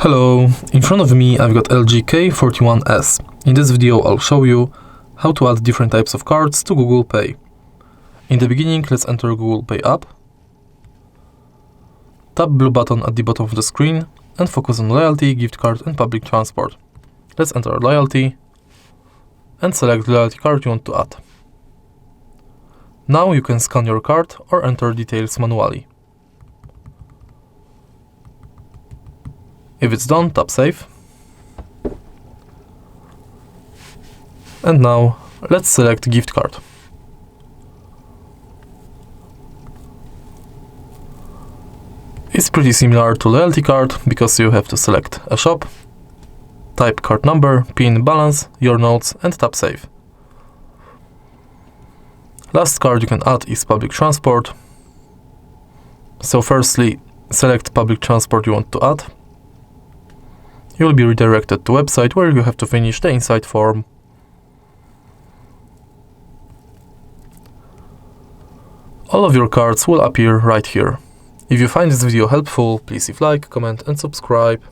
Hello, in front of me I've got LG K41s. In this video I'll show you how to add different types of cards to Google Pay. In the beginning, let's enter Google Pay app. Tap blue button at the bottom of the screen and focus on loyalty, gift card and public transport. Let's enter loyalty and select the loyalty card you want to add. Now you can scan your card or enter details manually. If it's done, tap Save. And now, let's select gift card. It's pretty similar to loyalty card because you have to select a shop, type card number, PIN, balance, your notes and tap Save. Last card you can add is public transport. So firstly, select public transport you want to add. You will be redirected to a website where you have to finish the inside form. All of your cards will appear right here. If you find this video helpful, please leave a like, comment and subscribe.